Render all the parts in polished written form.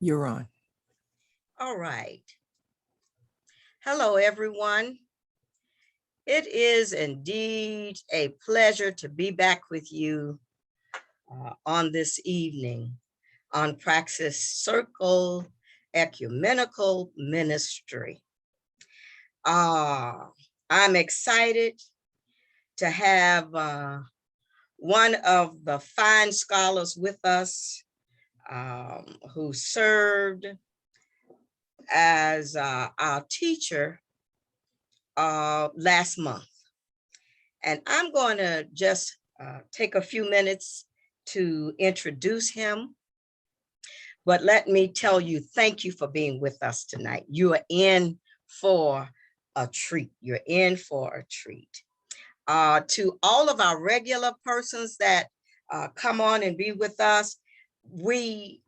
You're on. All right. Hello, everyone. It is indeed a pleasure to be back with you on this evening on Praxis Circle Ecumenical Ministry. I'm excited to have one of the fine scholars with us who served as our teacher last month. And I'm going to just take a few minutes to introduce him. But let me tell you, thank you for being with us tonight. You are in for a treat. You're in for a treat. To all of our regular persons that come on and be with us, we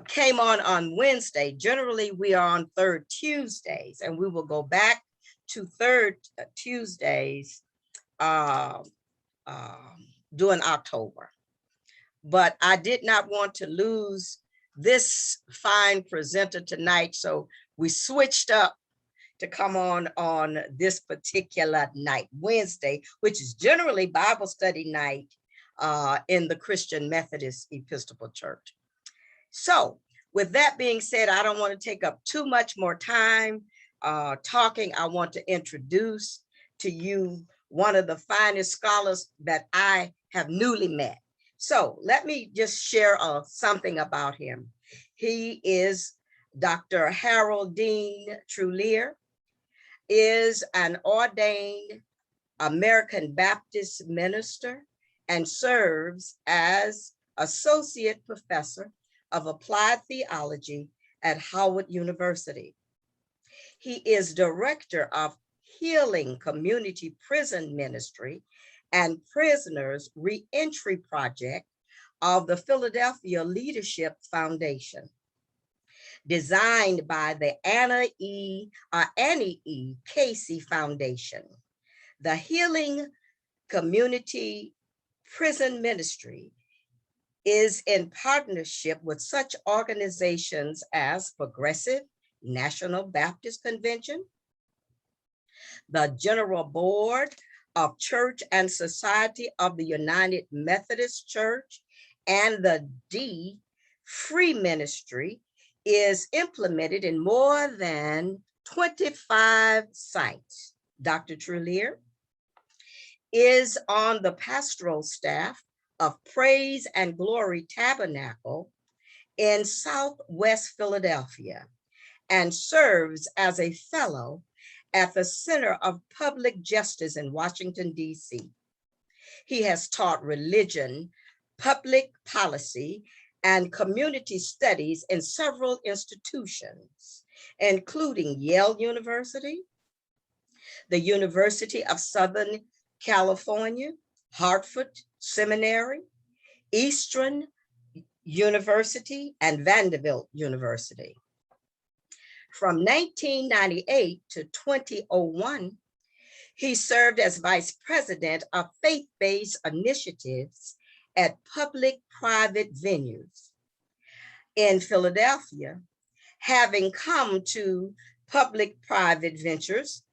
came on Wednesday. Generally, we are on third Tuesdays, and we will go back to third Tuesdays during October. But I did not want to lose this fine presenter tonight, so we switched up to come on this particular night, Wednesday, which is generally Bible study night in the Christian Methodist Episcopal Church. So with that being said, I don't want to take up too much more time talking. I want to introduce to you one of the finest scholars that I have newly met. So let me just share something about him. He is Dr. Harold Dean Truelear, is an ordained American Baptist minister and serves as Associate Professor of Applied Theology at Howard University. He is Director of Healing Community Prison Ministry and Prisoners Reentry Project of the Philadelphia Leadership Foundation, designed by the Annie E. Casey Foundation. The Healing Community Prison Ministry is in partnership with such organizations as Progressive National Baptist Convention, the General Board of Church and Society of the United Methodist Church, and the D Free Ministry is implemented in more than 25 sites. Dr. Truelear is on the pastoral staff of Praise and Glory Tabernacle in Southwest Philadelphia and serves as a fellow at the Center of Public Justice in Washington, D.C. He has taught religion, public policy, and community studies in several institutions, including Yale University, the University of Southern California, Hartford Seminary, Eastern University, and Vanderbilt University. From 1998 to 2001, he served as Vice President of Faith-Based Initiatives at public-private venues. In Philadelphia, having come to public-private ventures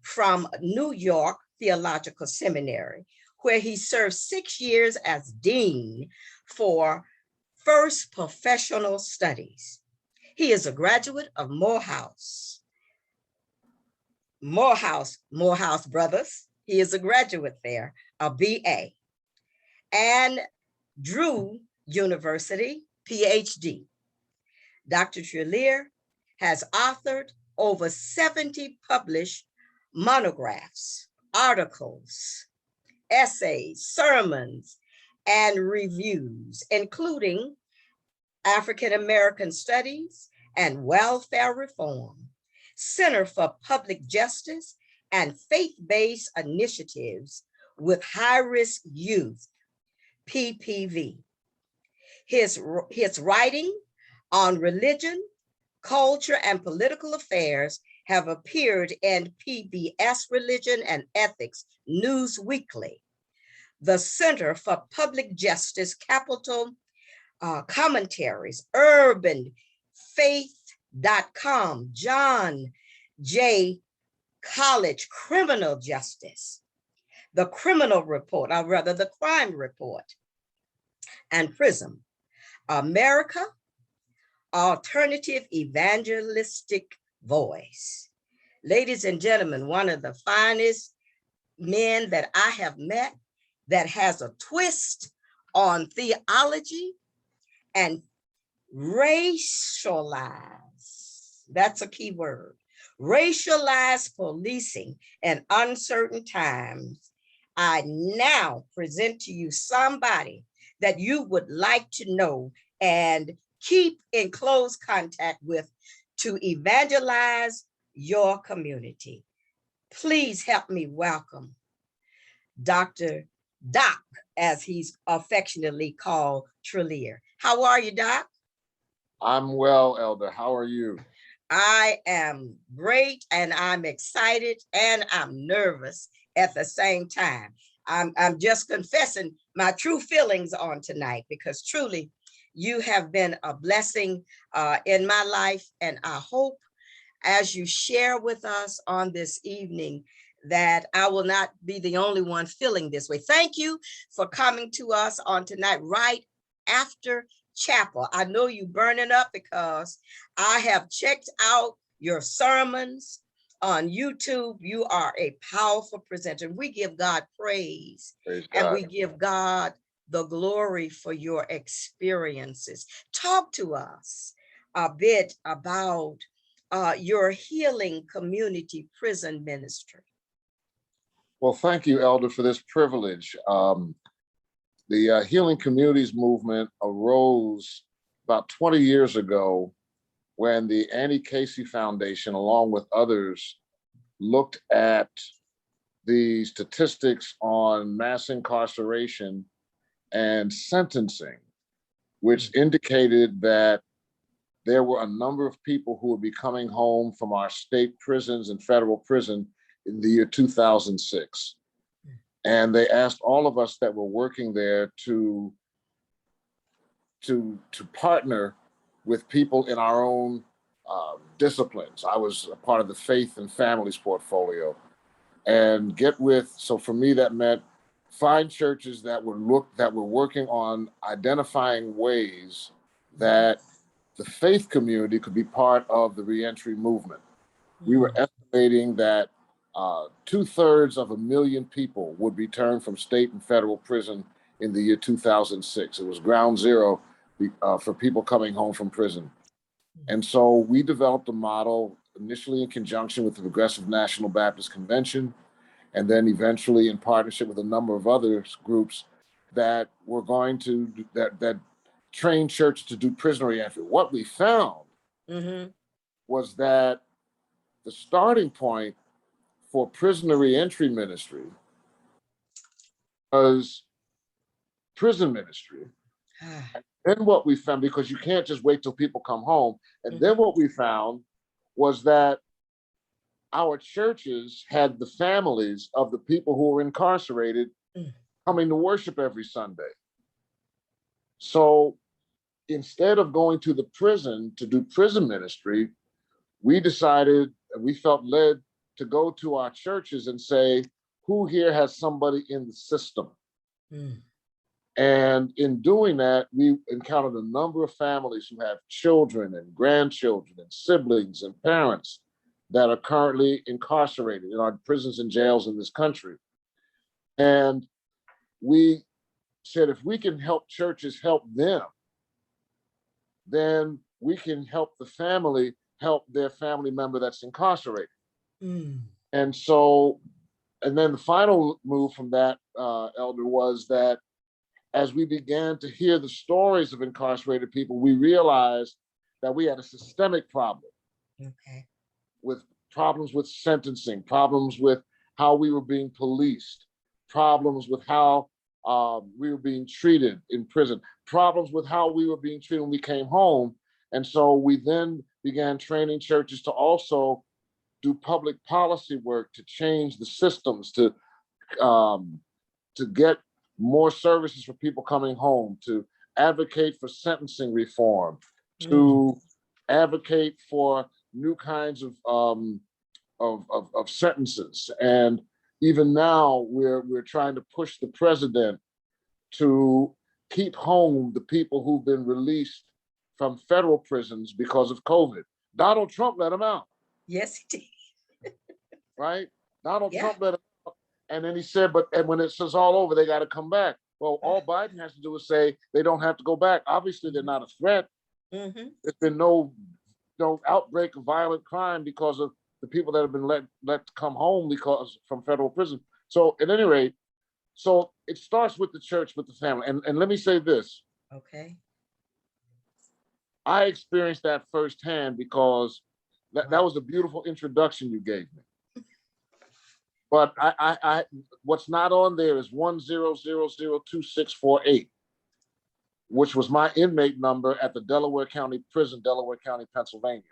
from New York Theological Seminary, where he served 6 years as Dean for First Professional Studies. He is a graduate of Morehouse Brothers. He is a graduate there, a BA, and Drew University, PhD. Dr. Truelear has authored over 70 published monographs, articles, essays, sermons, and reviews, including African American Studies and Welfare Reform, Center for Public Justice, and Faith-Based Initiatives with High-Risk Youth, PPV. His writing on religion, culture, and political affairs have appeared in PBS Religion and Ethics News Weekly, the Center for Public Justice Capital Commentaries, Urban Faith.com, John J. College Criminal Justice, the Criminal Report, or rather the Crime Report, and PRISM, America, Alternative Evangelistic Voice. Ladies and gentlemen, one of the finest men that I have met that has a twist on theology and racialized, that's a key word, racialized policing in uncertain times. I now present to you somebody that you would like to know and keep in close contact with to evangelize your community. Please help me welcome Dr. Doc, as he's affectionately called, Truelear. How are you, Doc? I'm well, Elder. How are you? I am great, and I'm excited, and I'm nervous at the same time. I'm just confessing my true feelings on tonight, because truly you have been a blessing in my life, and I hope as you share with us on this evening that I will not be the only one feeling this way. Thank you for coming to us on tonight right after chapel. I know you burning up because I have checked out your sermons on YouTube. You are a powerful presenter. We give God praise, and we give God the glory for your experiences. Talk to us a bit about your healing community prison ministry. Well, thank you, Elder, for this privilege. The Healing Communities movement arose about 20 years ago when the Annie Casey Foundation, along with others, looked at the statistics on mass incarceration and sentencing, which indicated that there were a number of people who would be coming home from our state prisons and federal prison in the year 2006. And they asked all of us that were working there to partner with people in our own disciplines. I was a part of the Faith and Families portfolio, and so for me that meant find churches that were working on identifying ways that the faith community could be part of the reentry movement. We were estimating that 2/3 of a million people would return from state and federal prison in the year 2006. It was ground zero for people coming home from prison. And so we developed a model initially in conjunction with the Progressive National Baptist Convention, and then eventually in partnership with a number of other groups that were going to that train churches to do prison reentry. What we found was that the starting point for prisoner reentry ministry was prison ministry. And then what we found, because you can't just wait till people come home, and then what we found was that our churches had the families of the people who were incarcerated coming to worship every Sunday. So instead of going to the prison to do prison ministry, we decided, and we felt led to go to our churches and say, who here has somebody in the system? And in doing that, we encountered a number of families who have children and grandchildren and siblings and parents that are currently incarcerated in our prisons and jails in this country. And we said, if we can help churches help them, then we can help the family help their family member that's incarcerated. And so, and then the final move from that, Elder, was that as we began to hear the stories of incarcerated people, we realized that we had a systemic problem with problems with sentencing, problems with how we were being policed, problems with how we were being treated in prison, problems with how we were being treated when we came home. And so we then began training churches to also do public policy work to change the systems, to get more services for people coming home, to advocate for sentencing reform, to advocate for new kinds of sentences. And even now, we're trying to push the president to keep home the people who've been released from federal prisons because of COVID. Donald Trump let them out. Yes, he did. Right? Donald Yeah. Trump let them out. And then he said, and when it's all over, they got to come back. Well, all Biden has to do is say they don't have to go back. Obviously, they're not a threat. Mm-hmm. There's been no outbreak of violent crime because of the people that have been let come home from federal prison. So at any rate, so it starts with the church, with the family. And let me say this. Okay. I experienced that firsthand because that was a beautiful introduction you gave me. But I what's not on there is 1002648, which was my inmate number at the Delaware County Prison, Delaware County, Pennsylvania.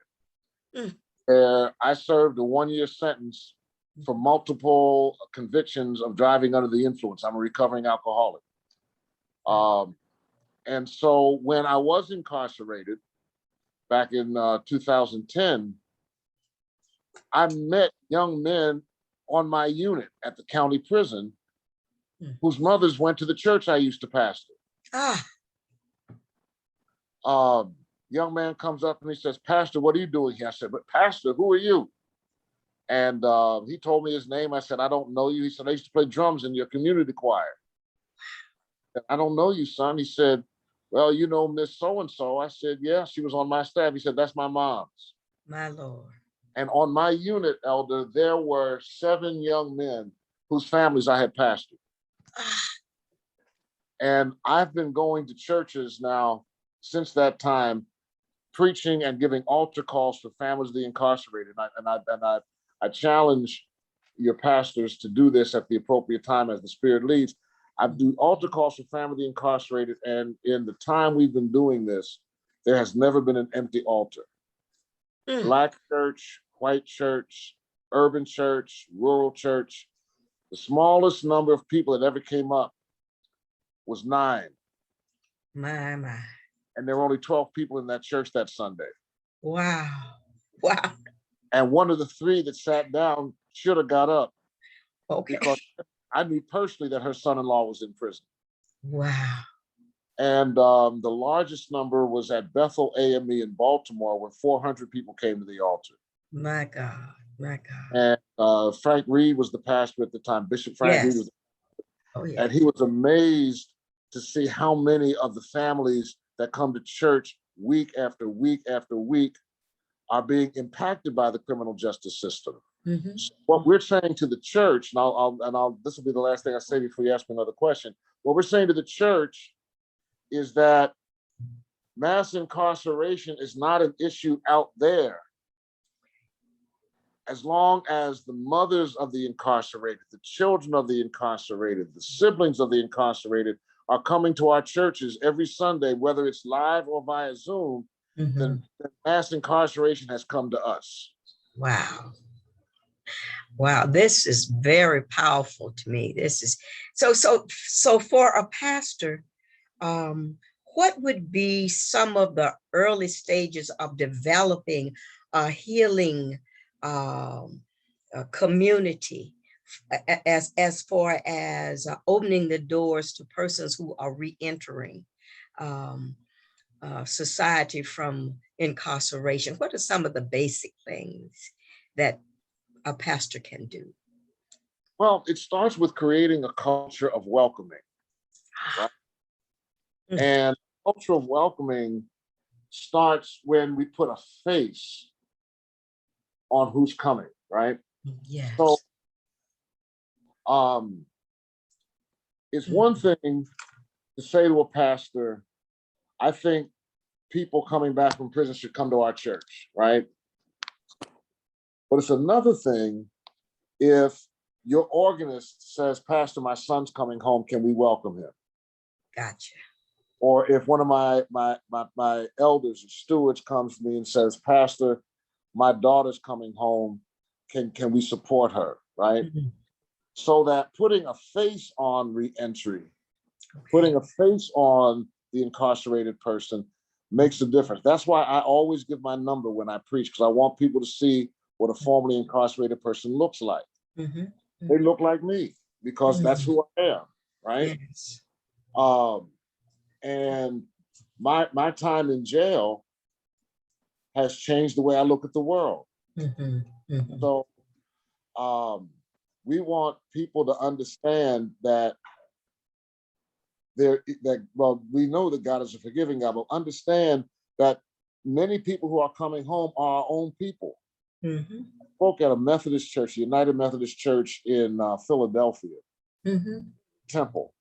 I served a 1-year sentence for multiple convictions of driving under the influence. I'm a recovering alcoholic. And so when I was incarcerated back in 2010, I met young men on my unit at the county prison whose mothers went to the church I used to pastor. Young man comes up and he says, "Pastor, what are you doing here?" I said, "But Pastor, who are you?" And he told me his name. I said, "I don't know you." He said, "I used to play drums in your community choir." "I don't know you, son." He said, "Well, you know Miss So-and-so." I said, "Yeah, she was on my staff." He said, "That's my mom's." My Lord. And on my unit, Elder, there were 7 young men whose families I had pastored. And I've been going to churches now since that time, preaching and giving altar calls for families of the incarcerated. I challenge your pastors to do this at the appropriate time as the Spirit leads. I do altar calls for family of the incarcerated, and in the time we've been doing this, there has never been an empty altar. Black church, white church, urban church, rural church. The smallest number of people that ever came up was 9. My. And there were only 12 people in that church that Sunday. Wow. Wow. And one of the 3 that sat down should have got up. Okay. Because I knew personally that her son-in-law was in prison. Wow. And the largest number was at Bethel AME in Baltimore, where 400 people came to the altar. My God. My God. And Frank Reed was the pastor at the time. Bishop Frank Reed was. Oh, yeah. And he was amazed to see how many of the families that come to church week after week after week are being impacted by the criminal justice system. So what we're saying to the church, and this will be the last thing I say before you ask me another question. What we're saying to the church is that mass incarceration is not an issue out there. As long as the mothers of the incarcerated, the children of the incarcerated, the siblings of the incarcerated are coming to our churches every Sunday, whether it's live or via Zoom, then mass incarceration has come to us. Wow. Wow, this is very powerful to me. This is so for a pastor, what would be some of the early stages of developing a healing community as far as opening the doors to persons who are re-entering society from incarceration? What are some of the basic things that a pastor can do? Well, it starts with creating a culture of welcoming, right? And culture of welcoming starts when we put a face on who's coming, right? Yes. So it's one thing to say to a pastor, I think people coming back from prison should come to our church, right? But it's another thing if your organist says, "Pastor, my son's coming home, can we welcome him?" Gotcha. Or if one of my elders or stewards comes to me and says, Pastor, my daughter's coming home, can we support her, right? Mhm. So that putting a face on reentry, putting a face on the incarcerated person makes a difference. That's why I always give my number when I preach, because I want people to see what a formerly incarcerated person looks like. Mhm. They look like me because that's who I am, right? Yes. And my time in jail has changed the way I look at the world. Mhm. Mhm. So we want people to understand that we know that God is a forgiving God, but understand that many people who are coming home are our own people. Mhm. I spoke at a Methodist church, United Methodist Church in Philadelphia, Mhm. Temple,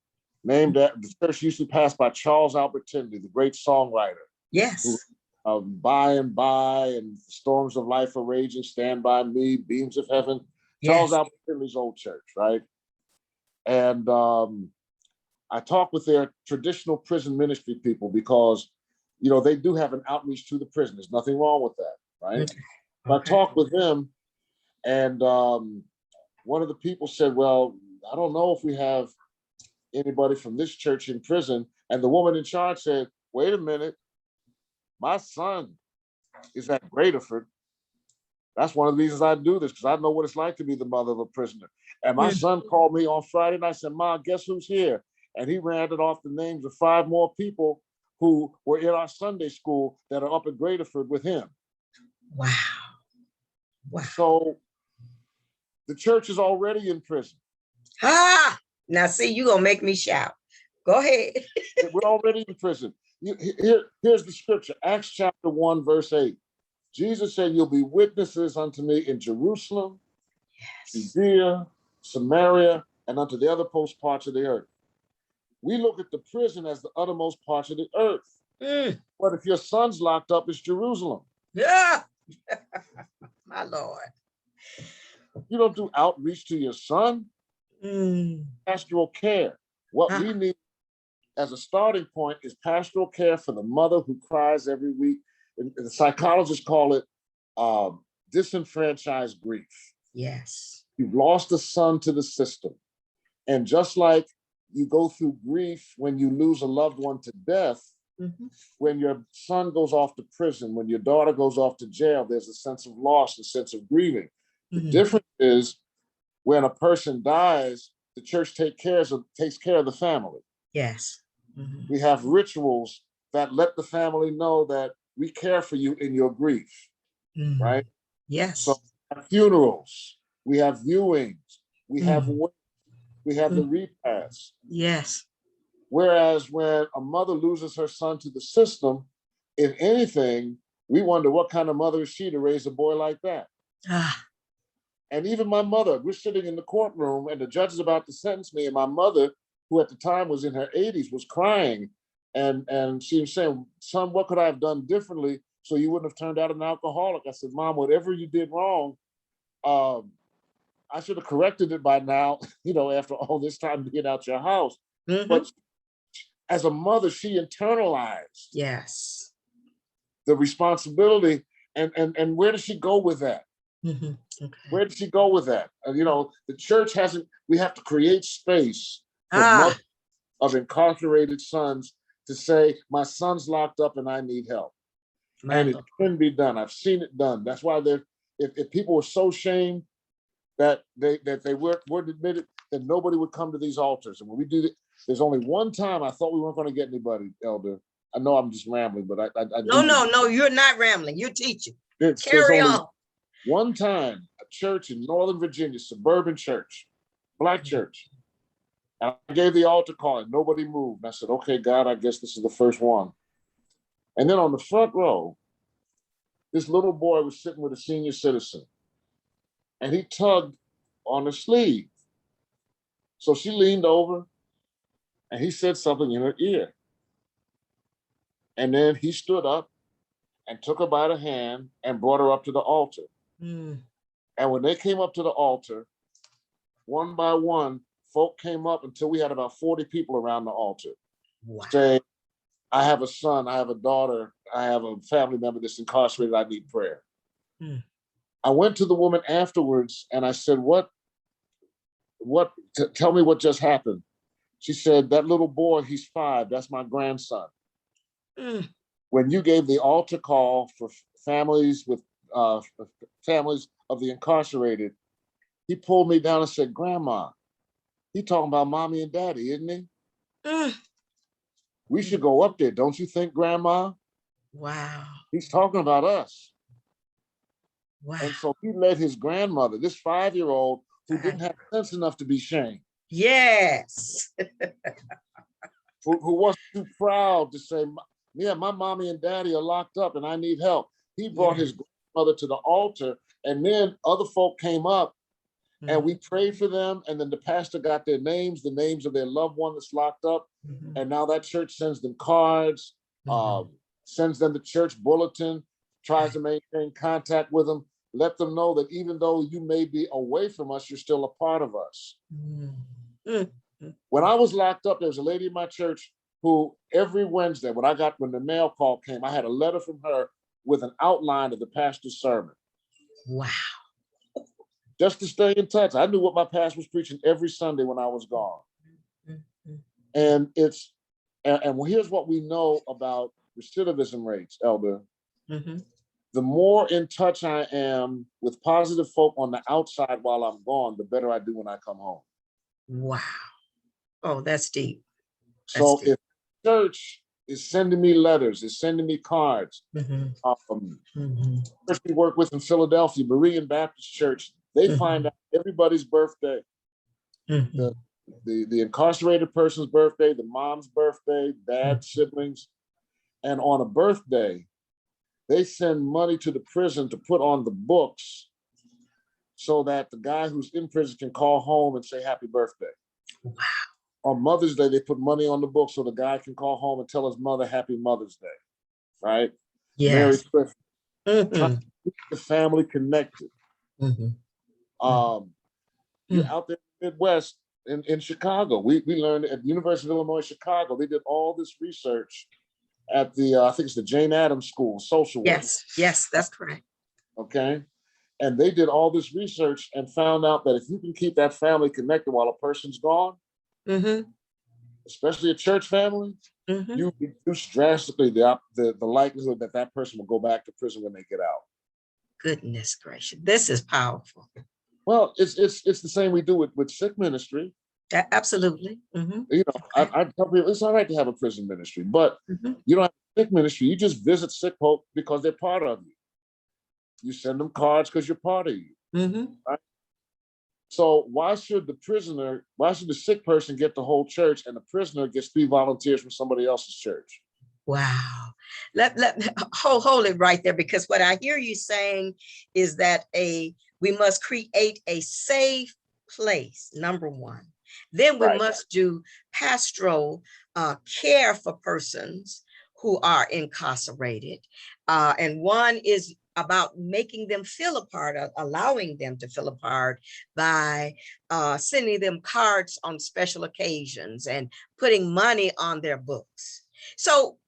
named after the church used to pass by Charles Albert Tindley, the great songwriter, who Yes. By and By and Storms of Life Are Raging, Stand By Me, Beams of Heaven, Charles Yes. Albert Tindley's old church, right? And I talked with their traditional prison ministry people because, they do have an outreach to the prison. There's nothing wrong with that, right? Okay. I Okay. talked with them, and one of the people said, well, I don't know if we have anybody from this church in prison. And the woman in charge said, wait a minute, my son is at Graterford. That's one of the reasons I do this, because I know what it's like to be the mother of a prisoner. And my son called me on Friday and I said, Ma, guess who's here? And he rounded off the names of 5 more people who were in our Sunday school that are up at Graterford with him. Wow. Wow. So the church is already in prison. Ah, now see, you're gonna make me shout. Go ahead. We're already in prison. Here's the scripture, Acts chapter 1, verse 8. Jesus said, you'll be witnesses unto me in Jerusalem, Yes. Judea, Samaria, and unto the other post parts of the earth. We look at the prison as the uttermost parts of the earth. But if your son's locked up, it's Jerusalem. Yeah. My Lord. You don't do outreach to your son. Pastoral care. What we need as a starting point is pastoral care for the mother who cries every week. And the psychologists call it disenfranchised grief. Yes. You've lost a son to the system. And just like you go through grief when you lose a loved one to death, when your son goes off to prison, when your daughter goes off to jail, there's a sense of loss, a sense of grieving. The difference is when a person dies, the church takes care of the family. Yes. We have rituals that let the family know that we care for you in your grief, right? Yes. So we have funerals, we have viewings, we have the repasts. Yes. Whereas when a mother loses her son to the system, if anything, we wonder what kind of mother is she to raise a boy like that. And even my mother, we're sitting in the courtroom and the judge is about to sentence me, and my mother, who at the time was in her 80s, was crying. And she was saying, son, what could I have done differently so you wouldn't have turned out an alcoholic? I said, Mom, whatever you did wrong, I should have corrected it by now, after all this time being out your house. But as a mother, she internalized the responsibility. And where does she go with that? Okay. Where did she go with that? The church we have to create space for mothers of incarcerated sons to say, my son's locked up and I need help. And it can be done. I've seen it done. That's why if people were so shamed that they weren't admitted, then nobody would come to these altars. And when we do that, there's only one time I thought we weren't going to get anybody, Elder. I know I'm just rambling, but I No, you're not rambling. You're teaching. There's Carry on. One time, a church in Northern Virginia, suburban church, Black church. And I gave the altar call and nobody moved. And I said, okay, God, I guess this is the first one. And then on the front row, this little boy was sitting with a senior citizen and he tugged on her sleeve. So she leaned over and he said something in her ear. And then he stood up and took her by the hand and brought her up to the altar. And when they came up to the altar, one by one, folk came up until we had about 40 people around the altar. Saying, I have a son, I have a daughter, I have a family member that's incarcerated, I need prayer. Mm. I went to the woman afterwards and I said, tell me what just happened. She said, that little boy, he's 5, that's my grandson. Mm. When you gave the altar call for families with families of the incarcerated, he pulled me down and said, Grandma, he talking about mommy and daddy, isn't he? Mm. We should go up there, don't you think, Grandma? Wow. He's talking about us. Wow. And so he led his grandmother, this 5-year-old who didn't have sense enough to be shamed. Yes. Who wasn't too proud to say, yeah, my mommy and daddy are locked up and I need help. He brought his grandmother to the altar, and then other folk came up and we prayed for them. And then the pastor got their names, the names of their loved one that's locked up. And now that church sends them cards, sends them the church bulletin, tries to maintain contact with them, let them know that even though you may be away from us, you're still a part of us. When I was locked up, there was a lady in my church who every Wednesday, when the mail call came, I had a letter from her with an outline of the pastor's sermon. Wow. Just to stay in touch. I knew what my pastor was preaching every Sunday when I was gone. And here's what we know about recidivism rates, Elder. The more in touch I am with positive folk on the outside while I'm gone, the better I do when I come home. Wow. Oh, that's deep. So if church is sending me letters, is sending me cards, first we work with in Philadelphia, Berean Baptist Church, they find out everybody's birthday. The incarcerated person's birthday, the mom's birthday, dad's siblings. And on a birthday, they send money to the prison to put on the books so that the guy who's in prison can call home and say happy birthday. Wow. On Mother's Day, they put money on the book so the guy can call home and tell his mother happy Mother's Day, right? Yes. Merry Christmas. Trying to keep the family connected. You're out there in the Midwest, in Chicago. We learned at the University of Illinois, Chicago, they did all this research at the, I think it's the Jane Addams School, social work. Yes, that's correct. Okay. And they did all this research and found out that if you can keep that family connected while a person's gone, especially a church family, you reduce drastically the likelihood that that person will go back to prison when they get out. Goodness gracious, this is powerful. Well, it's the same we do with sick ministry. Absolutely. You know, I tell people it's all right to have a prison ministry, but you don't have a sick ministry. You just visit sick folk because they're part of you. You send them cards because you're part of you. Right? So why should the sick person get the whole church and the prisoner gets 3 volunteers from somebody else's church? Wow. Hold it right there, because what I hear you saying is that we must create a safe place, number one. Then we must do pastoral care for persons who are incarcerated. And one is about making them feel a part of, allowing them to feel a part by sending them cards on special occasions and putting money on their books. So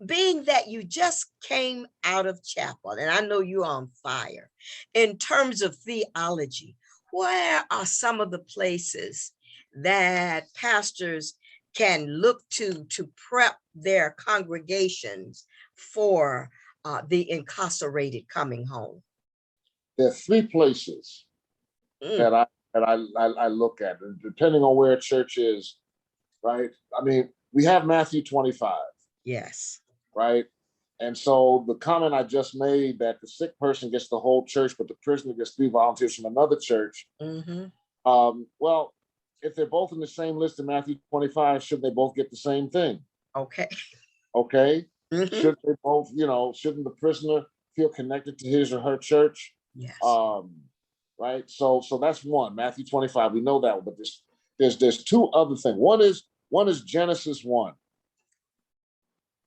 being that you just came out of chapel, and I know you're on fire, in terms of theology, where are some of the places that pastors can look to prep their congregations for the incarcerated coming home? There are 3 places that I look at, and depending on where a church is, right? I mean, we have Matthew 25. Yes. Right. And so the comment I just made that the sick person gets the whole church, but the prisoner gets 3 volunteers from another church. Well, if they're both in the same list in Matthew 25, should they both get the same thing? Okay. Should they both, shouldn't the prisoner feel connected to his or her church? Yes. Right. So that's one, Matthew 25. We know that one, but there's 2 other things. One is Genesis 1.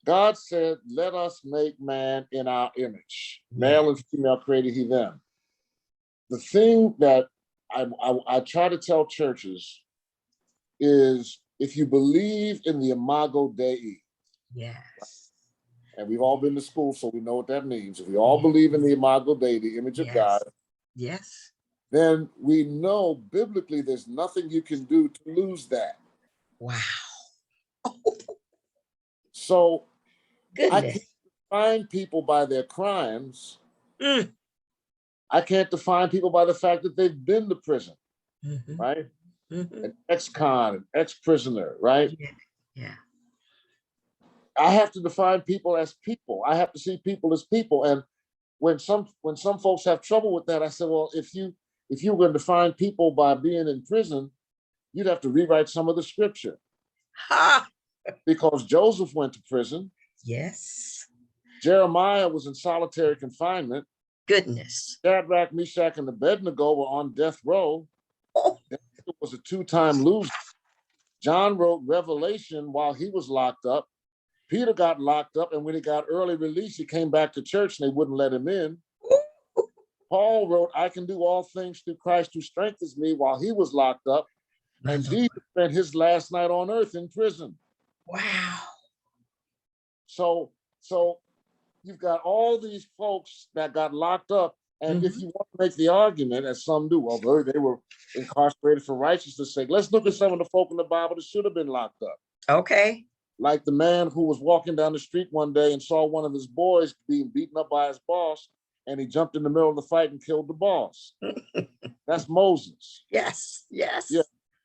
God said, let us make man in our image. Male and female created he them. The thing that I try to tell churches is, if you believe in the imago Dei, Yes. And we've all been to school, so we know what that means. If we all believe in the Imago Dei, the image of God, yes, then we know biblically there's nothing you can do to lose that. wow, So I goodness. can't define people by their crimes. Mm. I can't define people by the fact that they've been to prison, Mhm, right? mhm. An ex-con, an ex-prisoner, right? Yeah, yeah. I have to define people as people. I have to see people as people. And when some folks have trouble with that, I said, well, if you were going to define people by being in prison, you'd have to rewrite some of the scripture. Ha! Because Joseph went to prison. Yes. Jeremiah was in solitary confinement. Goodness. Shadrach, Meshach, and Abednego were on death row. Oh, Daniel was a two-time loser. John wrote Revelation while he was locked up. Peter got locked up, and when he got early release, he came back to church and they wouldn't let him in. Paul wrote, I can do all things through Christ who strengthens me while he was locked up. And Jesus spent his last night on earth in prison. wow. So you've got all these folks that got locked up. And if you want to make the argument, as some do, well, they were incarcerated for righteousness' sake, let's look at some of the folk in the Bible that should have been locked up. Okay. Like the man who was walking down the street one day and saw one of his boys being beaten up by his boss, and he jumped in the middle of the fight and killed the boss. That's Moses. Yes, yes. Yeah.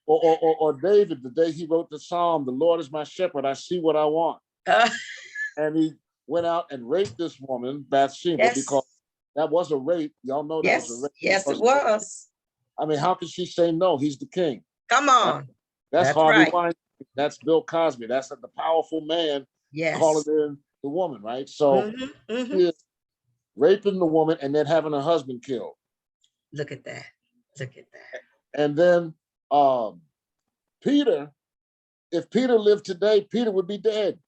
Or David, the day he wrote the Psalm, the Lord is my shepherd, I see what I want. And he went out and raped this woman, Bathsheba, yes. because that was a rape. Y'all know that was a rape. Yes, it was. I mean, how can she say no? He's the king. Come on. That's Harvey right. Weinstein. That's Bill Cosby. That's the powerful man calling in the woman, right? So he is raping the woman and then having her husband killed. Look at that. Look at that. And then Peter, if Peter lived today, Peter would be dead.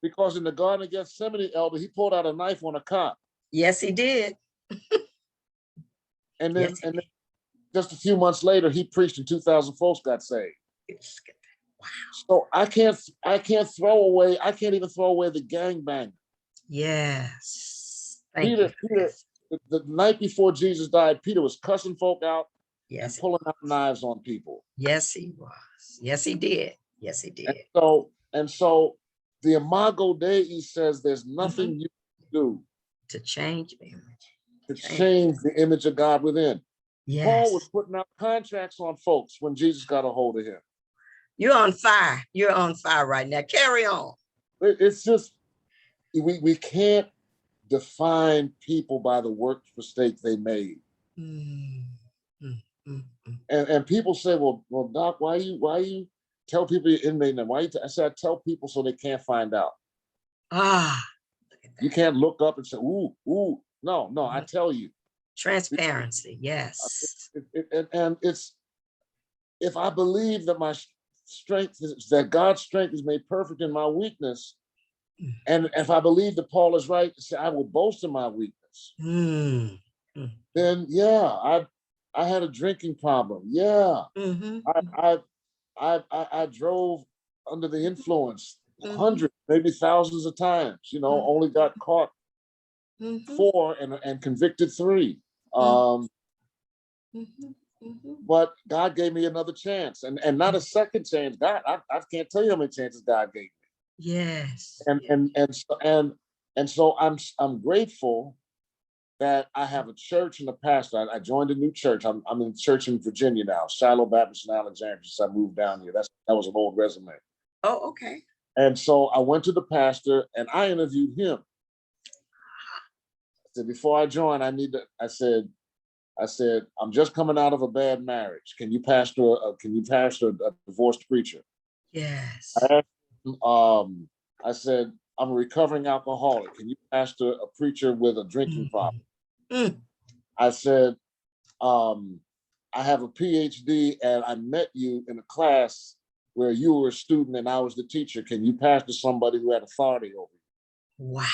Because in the Garden of Gethsemane, Elder, he pulled out a knife on a cop. Yes, he did. And then, and then just a few months later, he preached and 2,000 folks got saved. Wow. So I can't even throw away the gangbang. Yes. Peter, the night before Jesus died, Peter was cussing folk out and pulling out knives on people. Yes, he was. Yes, he did. Yes, he did. And so the Imago Dei says there's nothing you can do to change the image. To change the image of God within. Yes. Paul was putting out contracts on folks when Jesus got a hold of him. You're on fire. You're on fire right now. Carry on. It's just, we can't define people by the work mistakes they made. And people say, well, Doc, why you tell people you're inmate them? I said, I tell people so they can't find out. You can't look up and say, ooh. No, I tell you. Transparency, yes. And it's, if I believe that my strength is, that God's strength is made perfect in my weakness, and if I believe that Paul is right to say, I will boast in my weakness, then yeah, I had a drinking problem. Yeah, I drove under the influence hundreds, maybe thousands of times. Only got caught 4 and convicted 3. But God gave me another chance, and not a second chance. God, I can't tell you how many chances God gave me. Yes. And so I'm grateful that I have a church and a pastor. I joined a new church. I'm in a church in Virginia now, Shiloh Baptist in Alexandria. Since I moved down here, that was an old resume. Oh, okay. And so I went to the pastor and I interviewed him. I said, before I join, I said, I'm just coming out of a bad marriage. Can you pastor a divorced preacher? Yes. I said, I'm a recovering alcoholic. Can you pastor a preacher with a drinking problem? I said, I have a PhD and I met you in a class where you were a student and I was the teacher. Can you pastor somebody who had authority over you? Wow.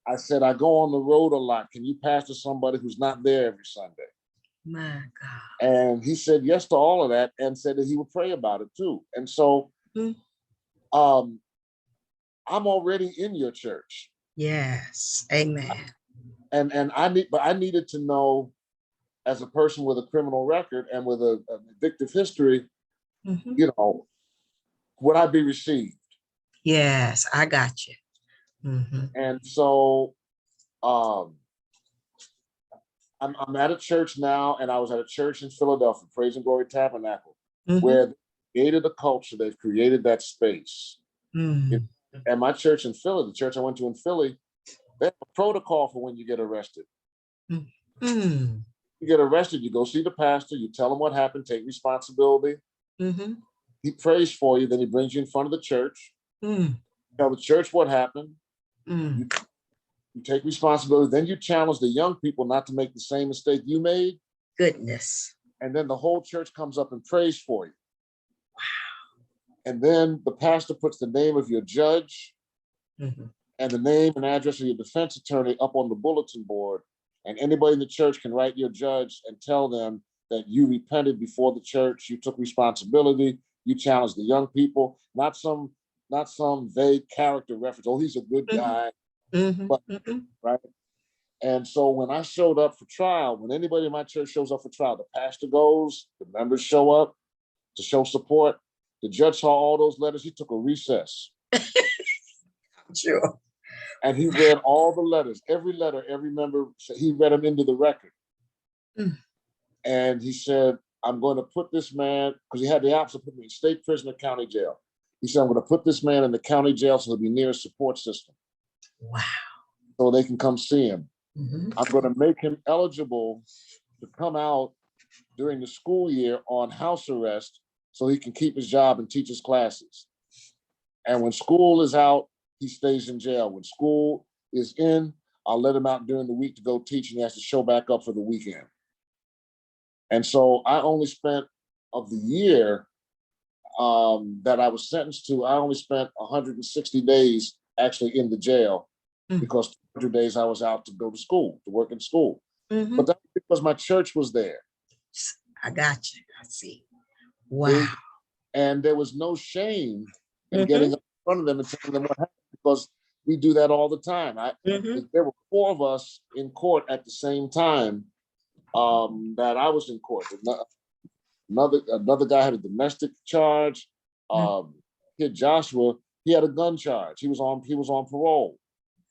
I said, I go on the road a lot. Can you pastor somebody who's not there every Sunday? My God. And he said yes to all of that and said that he would pray about it too. And so I'm already in your church. Yes. Amen. And I needed to know, as a person with a criminal record and with an addictive history, Mhm. you know, would I be received? Yes, I got you. Mhm. And so um, I'm at a church now, and I was at a church in Philadelphia, Praise and Glory Tabernacle, Mhm. where they created a culture, they've created that space. Mm. And my church in Philly, the church I went to in Philly, they have a protocol for when you get arrested. Mm. Mm. You get arrested, you go see the pastor, you tell him what happened, take responsibility. Mhm. He prays for you, then he brings you in front of the church, Mm. tell the church what happened, Mm. you take responsibility, then you challenge the young people not to make the same mistake you made, Goodness. and then the whole church comes up and prays for you. And then the pastor puts the name of your judge Mhm. and the name and address of your defense attorney up on the bulletin board, and anybody in the church can write your judge and tell them that you repented before the church, you took responsibility, you challenged the young people, not some vague character reference. Oh, he's a good Mhm. guy, Mhm. but Mhm. right. And so when I showed up for trial, when anybody in my church shows up for trial, the pastor goes, the members show up to show support. The judge saw all those letters. He took a recess Sure. and he read all the letters, every letter, every member, he read them into the record. Mm. And he said, I'm going to put this man, because he had the option of putting me in state prison or county jail. He said, I'm going to put this man in the county jail so he'll be near a support system Wow. so they can come see him. Mhm. I'm going to make him eligible to come out during the school year on house arrest so he can keep his job and teach his classes. And when school is out, he stays in jail. When school is in, I'll let him out during the week to go teach, and he has to show back up for the weekend. And so I only spent, of the year that I was sentenced to, I only spent 160 days actually in the jail Mm. because 200 days I was out to go to school, to work in school. Mhm. But that's because my church was there. I got you. I see. Wow. See? And there was no shame in Mhm. getting up in front of them and telling them what happened, because we do that all the time. Mhm. There were 4 of us in court at the same time that I was in court. Another guy had a domestic charge. Mm. Kid Joshua, he had a gun charge. He was on parole.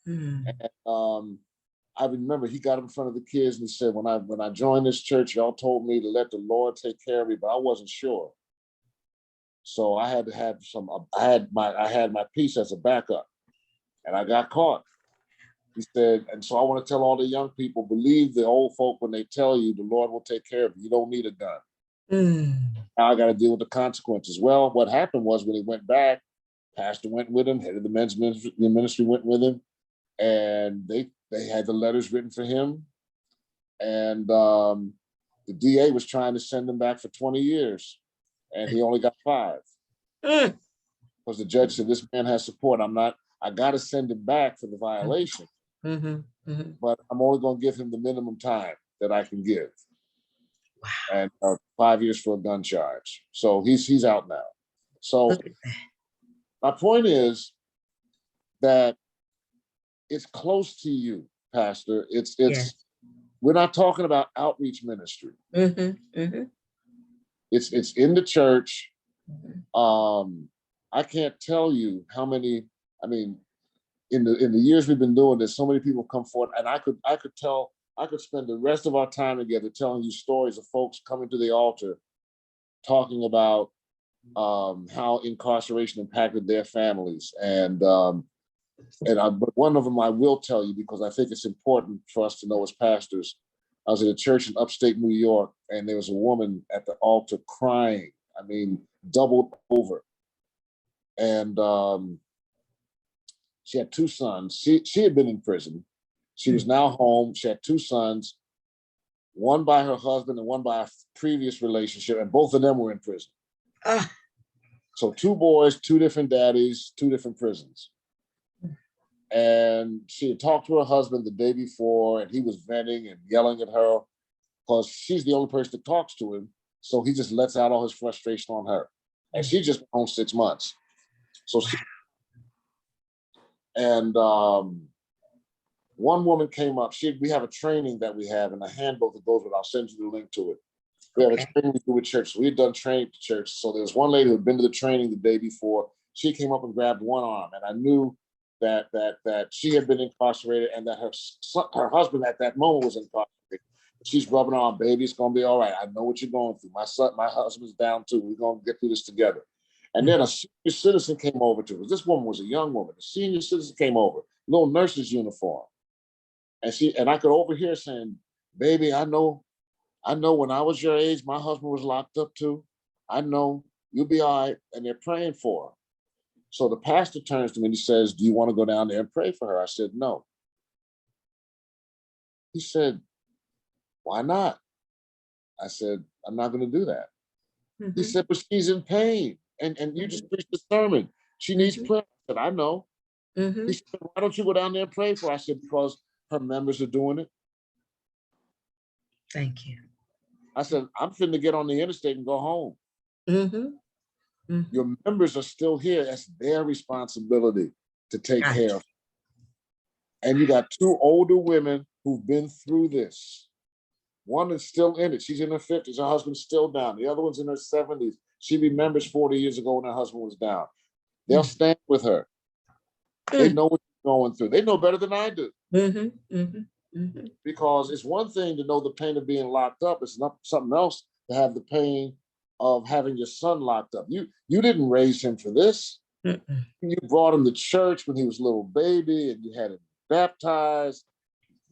Mm. And, I remember he got up in front of the kids and he said, when I joined this church, y'all told me to let the Lord take care of me, but I wasn't sure. So I had to have some. I had my piece as a backup, and I got caught. He said, and so I want to tell all the young people: believe the old folk when they tell you the Lord will take care of you. You don't need a gun. Mm. Now I got to deal with the consequences. Well, what happened was when he went back, pastor went with him, head of the men's ministry, the ministry went with him, and they had the letters written for him, and the DA was trying to send him back for 20 years, and he only got 5. Mm. Because the judge said, this man has support. I got to send him back for the violation, Mhm. Mhm. but I'm only going to give him the minimum time that I can give. Wow. And 5 years for a gun charge. So he's out now. So Look at that. my point is that it's close to you, Pastor. Yes. We're not talking about outreach ministry. Mhm. Mhm. It's in the church. Mhm. I can't tell you how many, I mean, in the years we've been doing this, so many people come forward, and I could spend the rest of our time together telling you stories of folks coming to the altar, talking about how incarceration impacted their families, but one of them I will tell you because I think it's important for us to know as pastors. I was at a church in upstate New York, and there was a woman at the altar crying. I mean, doubled over, and she had 2 sons. She had been in prison. She was now home. She had 2 sons, one by her husband and one by a previous relationship, and both of them were in prison. Ah. So 2 boys, 2 different daddies, 2 different prisons. And she had talked to her husband the day before, and he was venting and yelling at her because she's the only person that talks to him. So he just lets out all his frustration on her. And she just been home 6 months. So And one woman came up. We have a training that we have in a handbook that goes with. I'll send you the link to it. We have a training we do with church. So we had done training to church. So there was one lady who had been to the training the day before. She came up and grabbed one arm, and I knew that she had been incarcerated and that her husband at that moment was incarcerated. She's rubbing her arm, baby, it's gonna be all right. I know what you're going through. My husband's down too. We're gonna get through this together. And then a senior citizen came over to us. This woman was a young woman. A senior citizen came over, little nurse's uniform. And I could overhear saying, baby, I know when I was your age, my husband was locked up too. I know you'll be all right. And they're praying for her. So the pastor turns to me and he says, do you want to go down there and pray for her? I said, no. He said, why not? I said, I'm not going to do that. He said, but she's in pain. And you just preached the sermon. She needs prayer. I said, I know. He said, why don't you go down there and pray for her? I said, because her members are doing it. Thank you. I said, I'm finna get on the interstate and go home. Your members are still here. That's their responsibility to take care of. And you got two older women who've been through this. One is still in it. She's in her 50s. Her husband's still down. The other one's in her 70s. She remembers 40 years ago when her husband was down. They'll stand with her. They know what she's going through. They know better than I do. Because it's one thing to know the pain of being locked up. It's not something else to have the pain of having your son locked up. You didn't raise him for this. You brought him to church when he was a little baby and you had him baptized.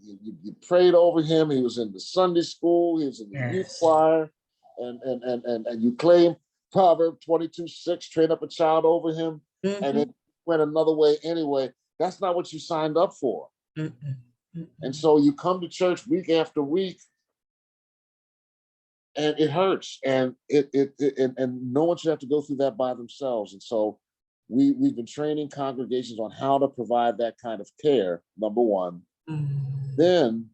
You prayed over him. He was in the Sunday school. He was in the youth choir. And you claim Proverbs 22:6, train up a child over him. And it went another way anyway. That's not what you signed up for. And so you come to church week after week, and it hurts, and and no one should have to go through that by themselves. And so we've been training congregations on how to provide that kind of care, number one. Then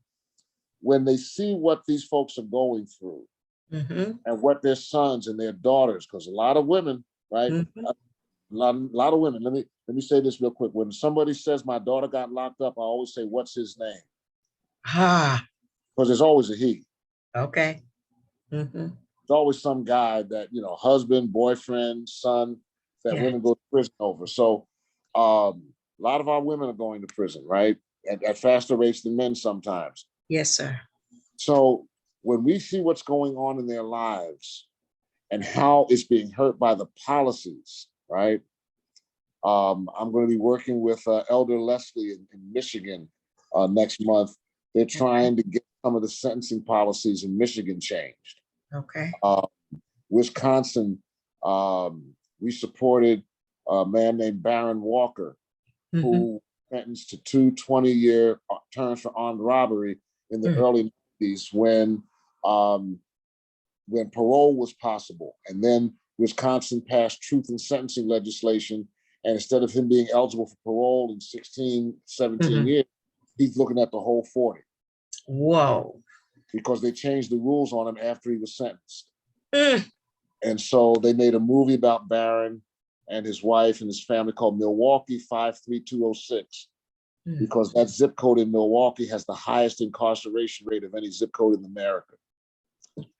when they see what these folks are going through and what their sons and their daughters, because a lot of women, right? A lot of women. Let me say this real quick. When somebody says my daughter got locked up, I always say, what's his name? Because there's always a he. Okay. There's always some guy that, husband, boyfriend, son, that women go to prison over. So a lot of our women are going to prison, right? At faster rates than men sometimes. Yes, sir. So when we see what's going on in their lives and how it's being hurt by the policies, right? I'm going to be working with Elder Leslie in Michigan next month. They're trying to get some of the sentencing policies in Michigan changed. Okay. Wisconsin, we supported a man named Baron Walker, who sentenced to 2 20-year terms for armed robbery in the early 90s when parole was possible. And then Wisconsin passed truth in sentencing legislation. And instead of him being eligible for parole in 16, 17 years, he's looking at the whole 40. Whoa. Because they changed the rules on him after he was sentenced. And so they made a movie about Barron and his wife and his family called Milwaukee 53206, because that zip code in Milwaukee has the highest incarceration rate of any zip code in America.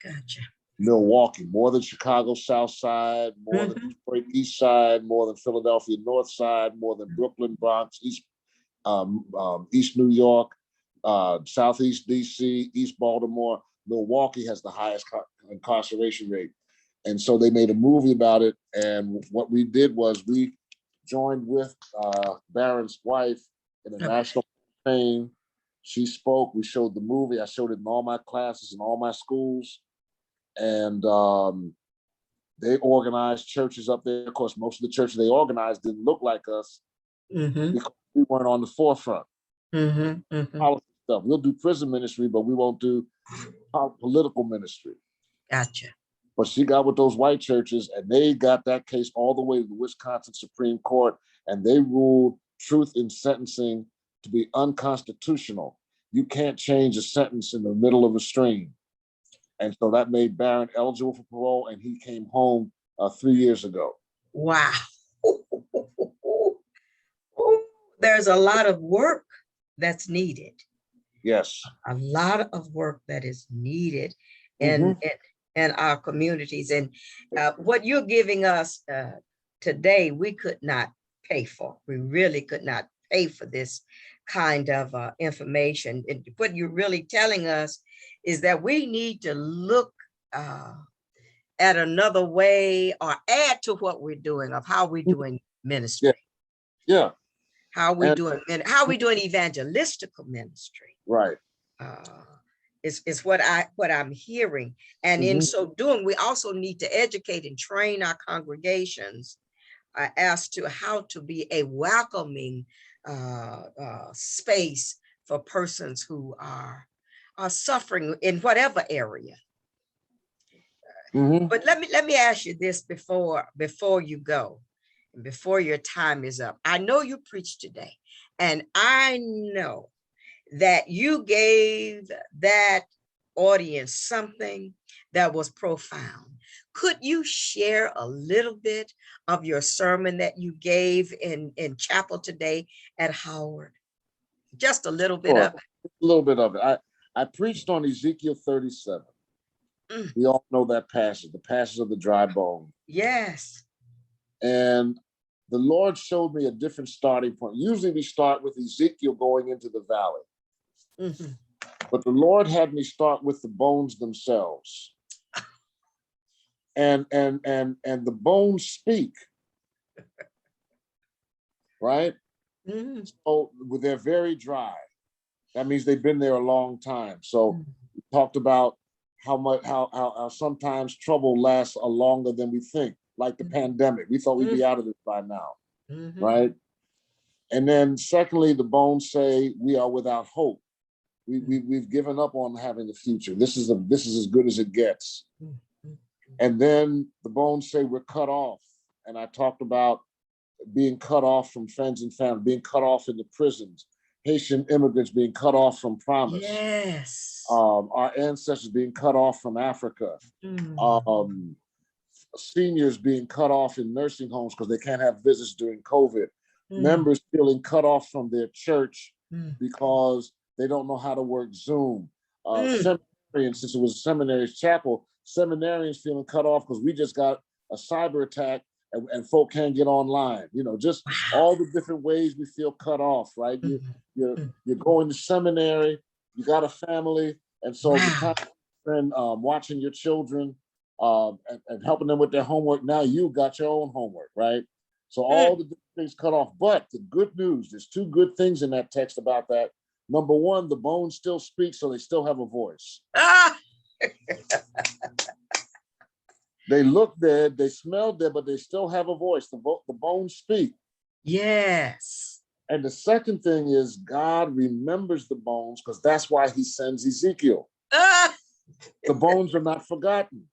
Gotcha. Milwaukee, more than Chicago South Side, more than Detroit East Side, more than Philadelphia North Side, more than Brooklyn, Bronx, East New York, Southeast DC, East Baltimore. Milwaukee has the highest incarceration rate. And so they made a movie about it. And what we did was we joined with Barron's wife in a national campaign. She spoke, we showed the movie. I showed it in all my classes in all my schools. And they organized churches up there. Of course, most of the churches they organized didn't look like us because we weren't on the forefront. Policy stuff. We'll do prison ministry, but we won't do political ministry. Gotcha. But she got with those white churches, and they got that case all the way to the Wisconsin Supreme Court, and they ruled truth in sentencing to be unconstitutional. You can't change a sentence in the middle of a stream. And so that made Barron eligible for parole, and he came home 3 years ago. Wow. there's a lot of work that's needed. Yes. A lot of work that is needed Mhm. in our communities. And what you're giving us today, we could not pay for. We really could not pay for this kind of information. And what you're really telling us is that we need to look at another way or add to what we're doing of how we're doing ministry. Yeah. How we doing evangelistical ministry. Right. Is what I'm hearing. And in so doing, we also need to educate and train our congregations as to how to be a welcoming space for persons who are suffering in whatever area. But let me ask you this before you go, before your time is up. I know you preached today, and I know that you gave that audience something that was profound. Could you share a little bit of your sermon that you gave in chapel today at Howard? Just a little bit of it. A little bit of it. I preached on Ezekiel 37. We all know that passage, the passage of the dry bone. Yes. And the Lord showed me a different starting point. Usually we start with Ezekiel going into the valley. But the Lord had me start with the bones themselves. And the bones speak. Right? So they're very dry. That means they've been there a long time. So we talked about how sometimes trouble lasts longer than we think, like the pandemic. We thought we'd be out of it by now, right? And then secondly, the bones say we are without hope. We've given up on having the future. This is as good as it gets. And then the bones say we're cut off. And I talked about being cut off from friends and family, being cut off in the prisons, Haitian immigrants being cut off from promise. Yes. Our ancestors being cut off from Africa. Seniors being cut off in nursing homes because they can't have visits during COVID. Members feeling cut off from their church because they don't know how to work Zoom. Seminarians, since it was a seminary's chapel, seminarians feeling cut off because we just got a cyber attack and folk can't get online. Just all the different ways we feel cut off, right? You're going to seminary, you got a family, and so the time you spend watching your children and helping them with their homework, now you got your own homework, right? So all the different things cut off. But the good news, there's two good things in that text about that. Number one, the bones still speak, so they still have a voice. They look dead, they smell dead, but they still have a voice. The bones speak. Yes. And the second thing is God remembers the bones because that's why he sends Ezekiel. The bones are not forgotten.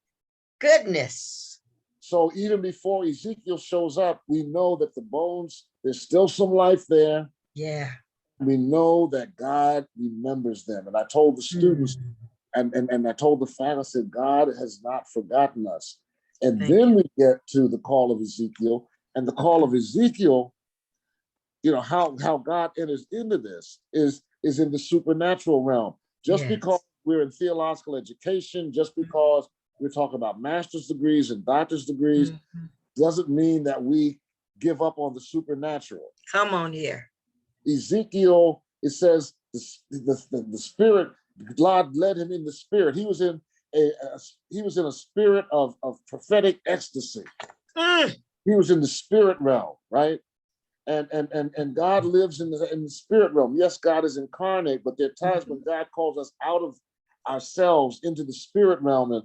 Goodness. So even before Ezekiel shows up, we know that the bones, there's still some life there. Yeah. We know that God remembers them. And I told the students, and I told the family, I said, God has not forgotten us. And then we get to the call of Ezekiel. And the call of Ezekiel, how God enters into this is in the supernatural realm. Just because we're in theological education, just because we're talking about master's degrees and doctor's degrees, doesn't mean that we give up on the supernatural. Come on here. Ezekiel, it says the spirit, God led him in the spirit. He was in a spirit of prophetic ecstasy. He was in the spirit realm, right? And God lives in the spirit realm. Yes, God is incarnate, but there are times when God calls us out of ourselves into the spirit realm.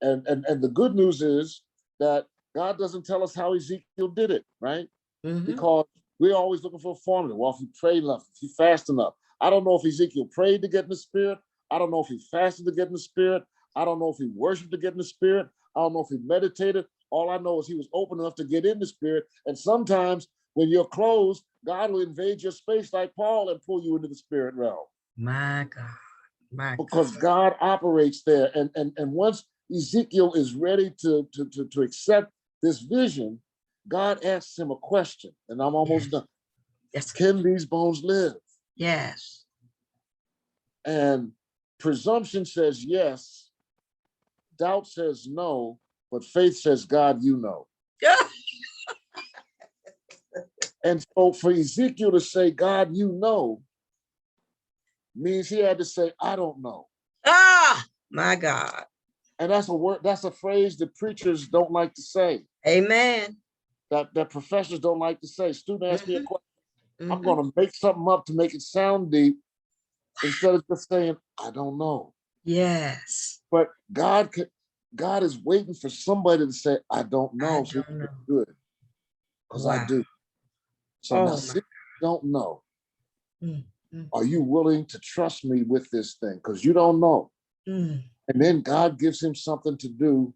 And the good news is that God doesn't tell us how Ezekiel did it, right? Because we're always looking for a formula. Well, if he prayed enough, if he fasted enough. I don't know if Ezekiel prayed to get in the spirit. I don't know if he fasted to get in the spirit. I don't know if he worshiped to get in the spirit. I don't know if he meditated. All I know is he was open enough to get in the spirit. And sometimes when you're closed, God will invade your space like Paul and pull you into the spirit realm. My God. Because God operates there. And once Ezekiel is ready to accept this vision, God asks him a question. And I'm almost done. Yes. Can these bones live? Yes. And presumption says yes, doubt says no, but faith says, God, you know. And so for Ezekiel to say, God, you know, means he had to say, I don't know. Ah, my God. And that's a word, that's a phrase that preachers don't like to say. Amen. That professors don't like to say. Student ask me a question. I'm Mhm. going to make something up to make it sound deep instead of just saying, I don't know. Yes. But God is waiting for somebody to say, I don't know. I So don't know. good. Because I Wow. do. So now, Oh, since you don't know, mm, mm, are you willing to trust me with this thing? Because you don't know. mm. And then God gives him something to do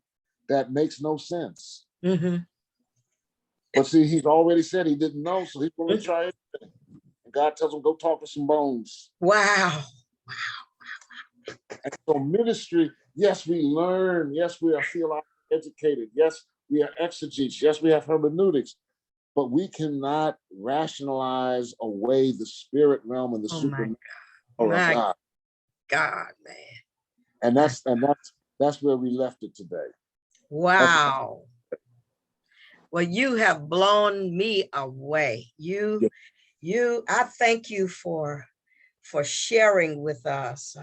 that makes no sense. Mhm. But see, he's already said he didn't know, so he's going to try anything. And God tells him, go talk to some bones. Wow. And so ministry, yes, we learn. Yes, we are theologically educated. Yes, we are exegetes. Yes, we have hermeneutics. But we cannot rationalize away the spirit realm and the Oh my supernatural God. of My God. God, man. And that's where we left it today. Wow. Well, you have blown me away. I thank you for sharing with us,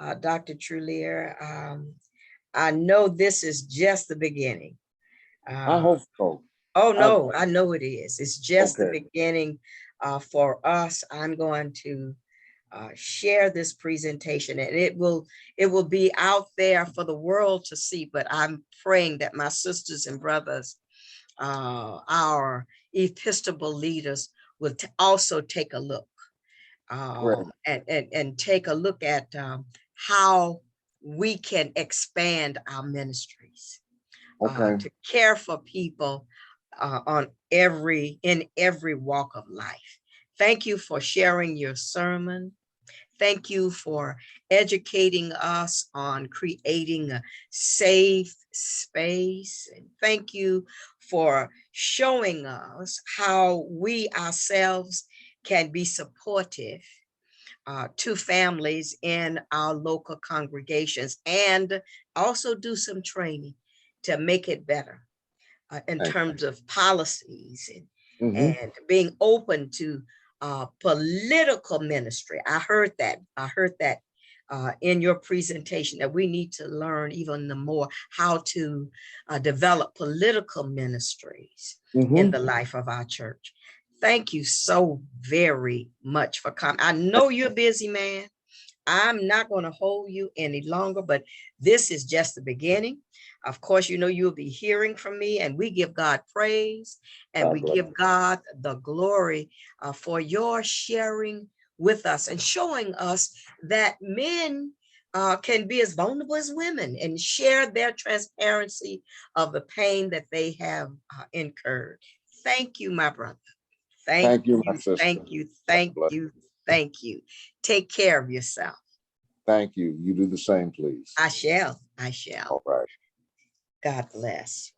Dr. Truelear. I know this is just the beginning. I hope so. Oh no, I know it is. It's just the Okay. beginning for us. I'm going to share this presentation, and it will be out there for the world to see. But I'm praying that my sisters and brothers, our Episcopal leaders, will also take a look and take a look at how we can expand our ministries Okay. to care for people in every walk of life. Thank you for sharing your sermon. Thank you for educating us on creating a safe space. And thank you for showing us how we ourselves can be supportive to families in our local congregations, and also do some training to make it better in terms of policies and being open to political ministry. I heard that in your presentation, that we need to learn even more how to develop political ministries in the life of our church. Thank you so very much for coming. I know you're a busy man. I'm not going to hold you any longer, but this is just the beginning. Of course, you know, you'll be hearing from me, and we give God praise and we give God the glory for your sharing with us and showing us that men can be as vulnerable as women and share their transparency of the pain that they have incurred. Thank you, my brother. Thank you, my sister. Thank you, thank you, thank you. Take care of yourself. Thank you. You do the same, please. I shall. All right. God bless.